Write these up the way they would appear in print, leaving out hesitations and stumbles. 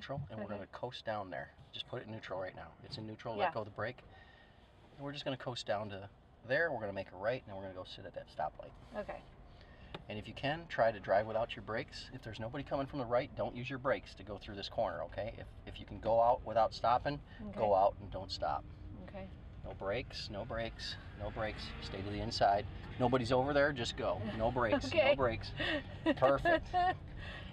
neutral, and we're going to coast down there. Just put it in neutral right now. It's in neutral, Yeah. let go of the brake. And we're just going to coast down to there. We're going to make a right, and then we're going to go sit at that stoplight. Okay. And if you can, try to drive without your brakes. If there's nobody coming from the right, don't use your brakes to go through this corner, okay? If you can go out without stopping, go out and don't stop. Okay. No brakes, no brakes, no brakes. Stay to the inside. Nobody's over there, just go. No brakes, no brakes. Perfect.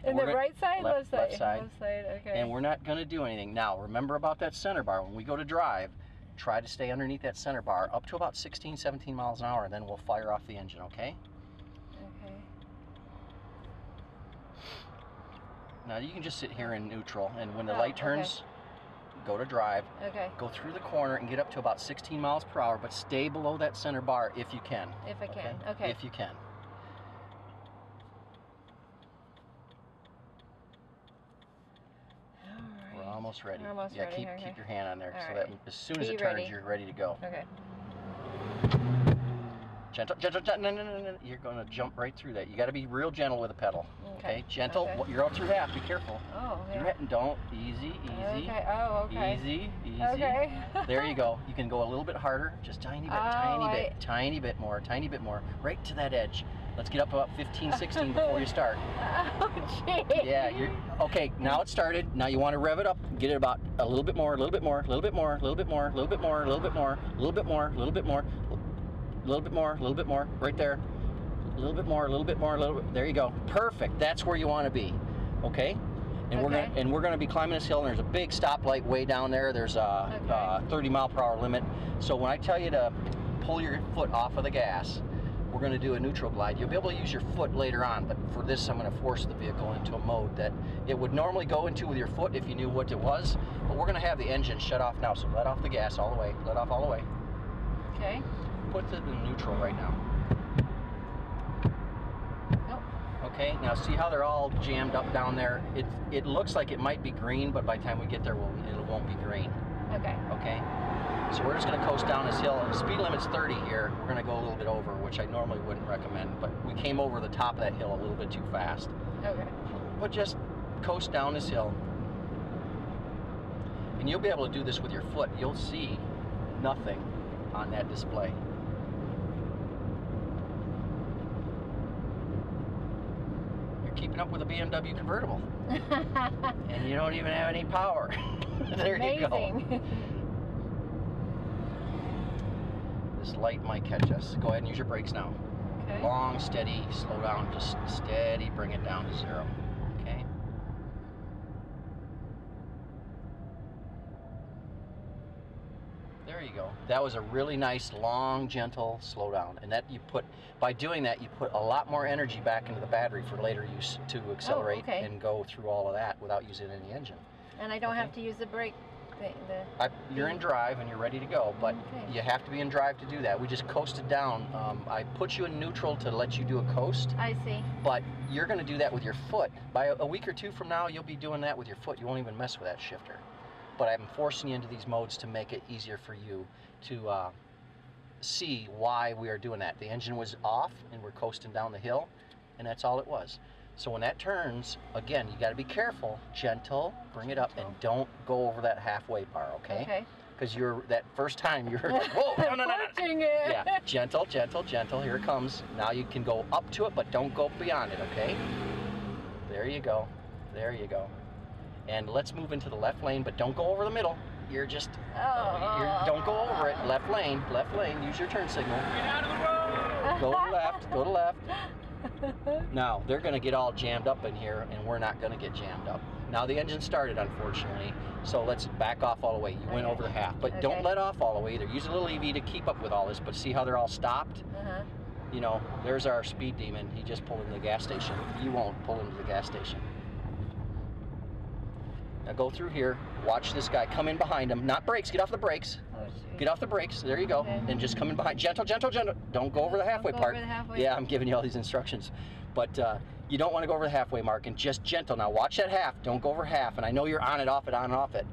In the right side, left side? Left side. Left side, okay. And we're not going to do anything. Now, remember about that center bar. When we go to drive, try to stay underneath that center bar up to about 16, 17 miles an hour, and then we'll fire off the engine, okay? Okay. Now, you can just sit here in neutral, and when the light turns, go to drive. Okay. Go through the corner and get up to about 16 miles per hour, but stay below that center bar if you can. If I can, okay. If you can. We're almost ready. We're almost ready. Keep your hand on there so right. that as soon as it turns, you're ready to go. Okay. Gentle, gentle, gentle. No. You're going to jump right through that. You got to be real gentle with the pedal. Okay. Gentle. Okay. You're all through half. Be careful. Oh, yeah. Don't. Easy. Okay. Oh, okay. Easy. Okay. There you go. You can go a little bit harder. Just tiny bit, tiny bit more. Right to that edge. Let's get up about 15, 16 before you start. Oh, geez. Yeah, okay, now it started. Now you want to rev it up, get it about a little bit more, a little bit more, a little bit more, a little bit more, a little bit more, a little bit more, a little bit more, a little bit more, a little bit more, a little bit more, right there. A little bit more, a little bit more, a little bit. There you go. Perfect. That's where you want to be. Okay? And we're gonna be climbing this hill, and there's a big stoplight way down there. There's a 30-mile-per-hour limit. So when I tell you to pull your foot off of the gas, we're going to do a neutral glide. You'll be able to use your foot later on, but for this I'm going to force the vehicle into a mode that it would normally go into with your foot if you knew what it was, but we're going to have the engine shut off now, so let off the gas all the way. Let off all the way. Okay. Put it in neutral right now. Nope. Okay, now see how they're all jammed up down there? It looks like it might be green, but by the time we get there, it won't be green. Okay. Okay. So we're just going to coast down this hill, and the speed limit's 30 here. We're going to go a little bit over, which I normally wouldn't recommend, but we came over the top of that hill a little bit too fast. Okay. But just coast down this hill. And you'll be able to do this with your foot. You'll see nothing on that display. You're keeping up with a BMW convertible. And you don't even have any power. There you go. Amazing. This light might catch us. Go ahead and use your brakes now. Okay. Long, steady, slow down, just steady, bring it down to 0. Okay? There you go. That was a really nice, long, gentle slow down. And that by doing that, you put a lot more energy back into the battery for later use to accelerate and go through all of that without using any engine. And I don't have to use the brake. You're in drive and you're ready to go, but you have to be in drive to do that. We just coasted down. I put you in neutral to let you do a coast. I see. But you're going to do that with your foot. By a week or two from now, you'll be doing that with your foot. You won't even mess with that shifter. But I'm forcing you into these modes to make it easier for you to see why we are doing that. The engine was off and we're coasting down the hill, and that's all it was. So when that turns, again, you got to be careful, gentle, bring it up, and don't go over that halfway bar, okay? Okay. Because that first time you're like, whoa, no. Yeah, gentle, gentle, gentle, here it comes. Now you can go up to it, but don't go beyond it, okay? There you go, there you go. And let's move into the left lane, but don't go over the middle. You're just, don't go over it. Left lane, use your turn signal. Get out of the road! Go to left. Now, they're going to get all jammed up in here, and we're not going to get jammed up. Now, the engine started, unfortunately, so let's back off all the way. You went over the half, but don't let off all the way either. Use a little EV to keep up with all this, but see how they're all stopped? You know, there's our speed demon. He just pulled into the gas station. You won't pull into the gas station. Now go through here, watch this guy come in behind him. Not brakes, get off the brakes. Get off the brakes, there you go. And just come in behind, gentle, gentle, gentle. Don't go over the halfway part. Yeah, I'm giving you all these instructions. But you don't want to go over the halfway mark, and just gentle. Now watch that half, don't go over half. And I know you're on it, off it, on and off it.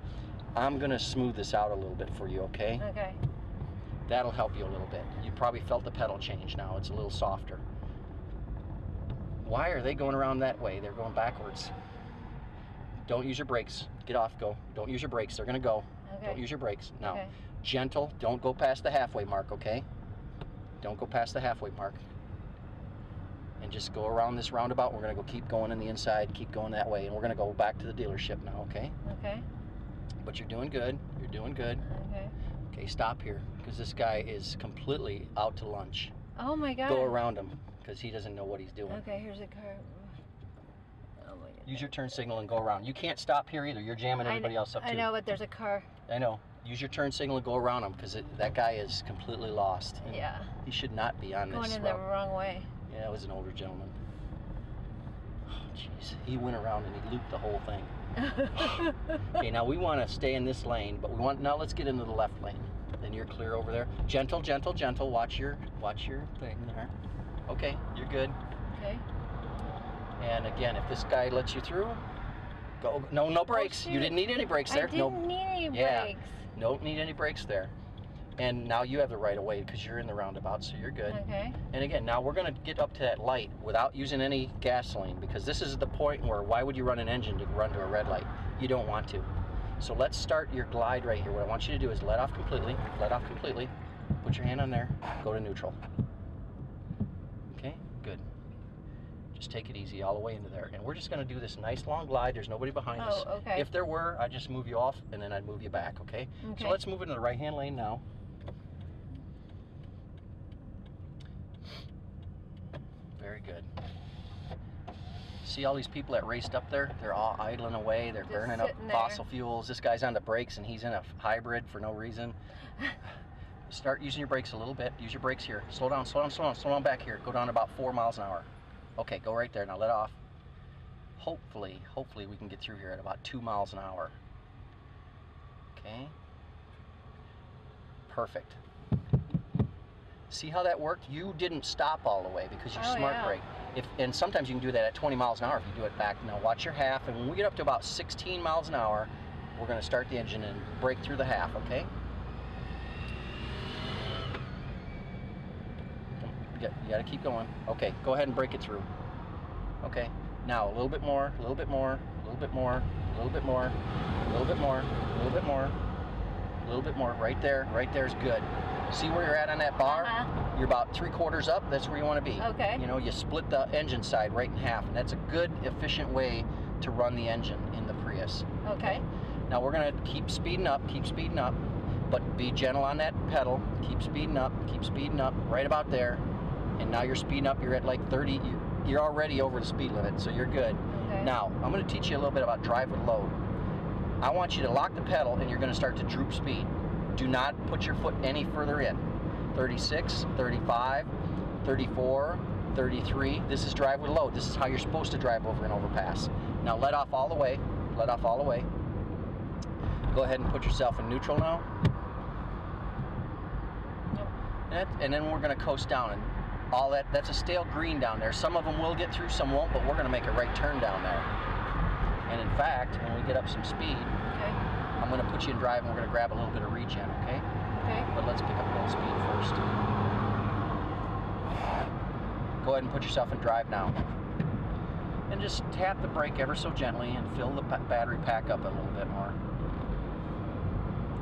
I'm gonna smooth this out a little bit for you, okay? Okay. That'll help you a little bit. You probably felt the pedal change now, it's a little softer. Why are they going around that way? They're going backwards. Don't use your brakes. get off, go. Don't use your brakes, they're gonna go. Okay. Don't use your brakes. Now, Okay. gentle, don't go past the halfway mark, okay? Don't go past the halfway mark. And just go around this roundabout. We're gonna go keep going in the inside, keep going that way, and we're gonna go back to the dealership now, okay? Okay. But you're doing good, you're doing good. Okay. Okay, stop here, because this guy is completely out to lunch. Oh my God. Go around him, because he doesn't know what he's doing. Okay, here's a car. Oh my God. Use your turn signal and go around. You can't stop here either. You're jamming everybody else up too. I know, but there's a car. I know. Use your turn signal and go around him, because that guy is completely lost. And Yeah. he should not be on Going this in route. the wrong way. Yeah, it was an older gentleman. Oh, jeez. He went around and he looped the whole thing. Okay, now we want to stay in this lane, but now let's get into the left lane. Then you're clear over there. Gentle, gentle, gentle. Watch your thing there. Okay, you're good. Okay. And again, if this guy lets you through, go. No brakes. shoot. You didn't need any brakes there. I didn't need any brakes. Don't need any brakes there. And now you have the right of way because you're in the roundabout, so you're good. Okay. And again, now we're going to get up to that light without using any gasoline, because this is the point where why would you run an engine to run to a red light? You don't want to. So let's start your glide right here. What I want you to do is let off completely, put your hand on there, go to neutral. Okay, good. Just take it easy all the way into there. And we're just going to do this nice long glide. There's nobody behind us. Oh, okay. If there were, I'd just move you off and then I'd move you back, okay? Okay. So let's move into the right-hand lane now. Very good. See all these people that raced up there? They're all idling away. They're Just burning up sitting there. fossil fuels. This guy's on the brakes and he's in a hybrid for no reason. Start using your brakes a little bit. Use your brakes here. Slow down, slow down, slow down, slow down back here. Go down about 4 miles an hour. Okay, go right there. Now let off. Hopefully we can get through here at about 2 miles an hour. Okay. Perfect. See how that worked? You didn't stop all the way because you smart brake. And sometimes you can do that at 20 miles an hour if you do it back. Now watch your half, and when we get up to about 16 miles an hour, we're going to start the engine and brake through the half, okay? You got to keep going. Okay, go ahead and brake it through. Okay, now a little bit more, a little bit more, a little bit more, a little bit more, a little bit more, a little bit more, a little bit more. Right there's good. See where you're at on that bar? You're about 3/4 up. That's where you want to be. Okay. You know, you split the engine side right in half, and that's a good, efficient way to run the engine in the Prius. Okay. Now we're gonna keep speeding up, but be gentle on that pedal. Keep speeding up, right about there. And now you're speeding up. You're at like 30. You're already over the speed limit, so you're good. Okay. Now I'm gonna teach you a little bit about drive with load. I want you to lock the pedal, and you're gonna start to droop speed. Do not put your foot any further in. 36, 35, 34, 33. This is drive with load. This is how you're supposed to drive over an overpass. Now let off all the way. Let off all the way. Go ahead and put yourself in neutral now. And then we're going to coast down. And all that's a stale green down there. Some of them will get through, some won't, but we're going to make a right turn down there. And in fact, when we get up some speed, I'm going to put you in drive and we're going to grab a little bit of regen, okay? Okay. But let's pick up a little speed first. Go ahead and put yourself in drive now. And just tap the brake ever so gently and fill the battery pack up a little bit more.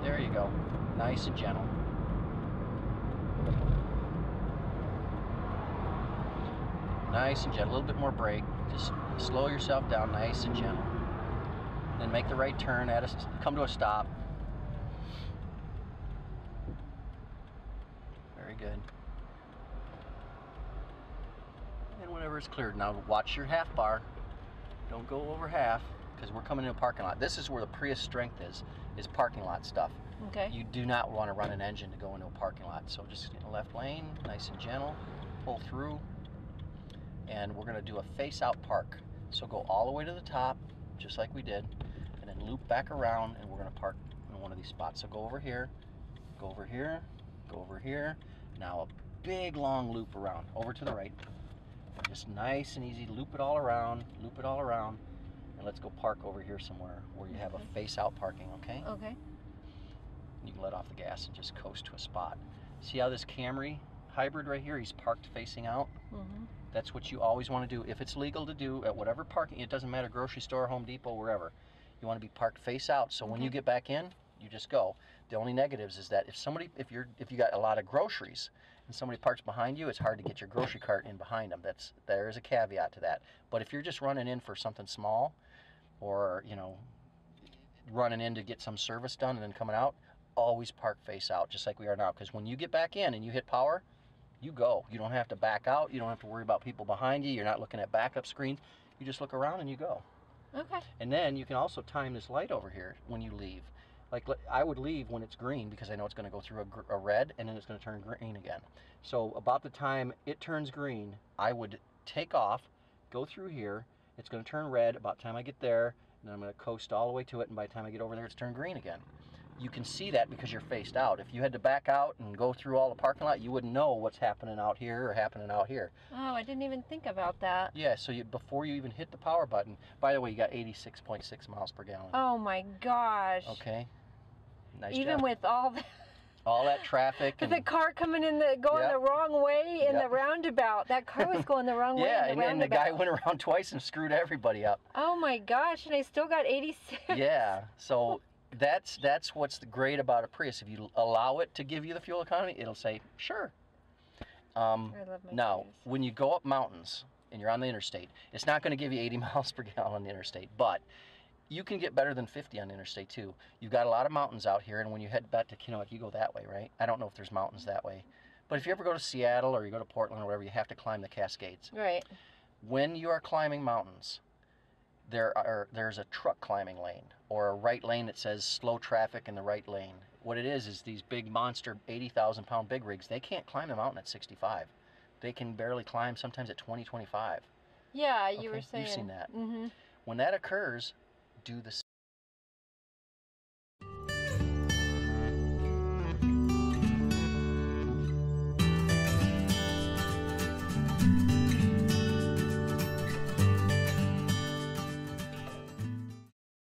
There you go. Nice and gentle. Nice and gentle. A little bit more brake. Just slow yourself down nice and gentle. Then make the right turn, come to a stop. Very good. And whenever it's cleared, now watch your half bar. Don't go over half, because we're coming in a parking lot. This is where the Prius strength is parking lot stuff. Okay. You do not want to run an engine to go into a parking lot. So just in the left lane, nice and gentle, pull through, and we're going to do a face-out park. So go all the way to the top, just like we did, and then loop back around, and we're going to park in one of these spots. So go over here, go over here, go over here. Now a big long loop around, over to the right. Just nice and easy, loop it all around, and let's go park over here somewhere where you have a face-out parking, okay? Okay. You can let off the gas and just coast to a spot. See how this Camry hybrid right here, he's parked facing out? Mm-hmm. That's what you always want to do. If it's legal to do at whatever parking, it doesn't matter, grocery store, Home Depot, wherever. You want to be parked face out. So when you get back in, you just go. The only negatives is that if you got a lot of groceries and somebody parks behind you, it's hard to get your grocery cart in behind them. There is a caveat to that. But if you're just running in for something small, or running in to get some service done and then coming out, always park face out, just like we are now. Because when you get back in and you hit power, you go. You don't have to back out. You don't have to worry about people behind you. You're not looking at backup screens. You just look around and you go. Okay. And then you can also time this light over here when you leave. Like, I would leave when it's green because I know it's going to go through a red and then it's going to turn green again. So about the time it turns green, I would take off, go through here. It's going to turn red about the time I get there, and then I'm going to coast all the way to it, and by the time I get over there, it's turned green again. You can see that because you're faced out. If you had to back out and go through all the parking lot, you wouldn't know what's happening out here or happening out here. Oh, I didn't even think about that. Yeah, so before you even hit the power button, by the way, you got 86.6 miles per gallon. Oh my gosh. Okay. Nice Even job. with all that traffic. the car coming going the wrong way in the roundabout. That car was going the wrong way in the roundabout. And the guy went around twice and screwed everybody up. Oh my gosh, and I still got 86. Yeah, so that's what's great about a Prius. If you allow it to give you the fuel economy, it'll say, sure. I love my Now, Prius. when you go up mountains and you're on the interstate, it's not going to give you 80 miles per gallon on the interstate, but you can get better than 50 on the interstate too. You've got a lot of mountains out here, and when you head back to Kennewick, you go that way, right? I don't know if there's mountains that way. But if you ever go to Seattle or you go to Portland or whatever, you have to climb the Cascades. Right. When you are climbing mountains, there's a truck climbing lane or a right lane that says slow traffic in the right lane. What it is these big monster 80,000 pound big rigs, they can't climb the mountain at 65. They can barely climb sometimes at 20, 25. Yeah, you were saying. You've seen that. Mm-hmm. When that occurs, do the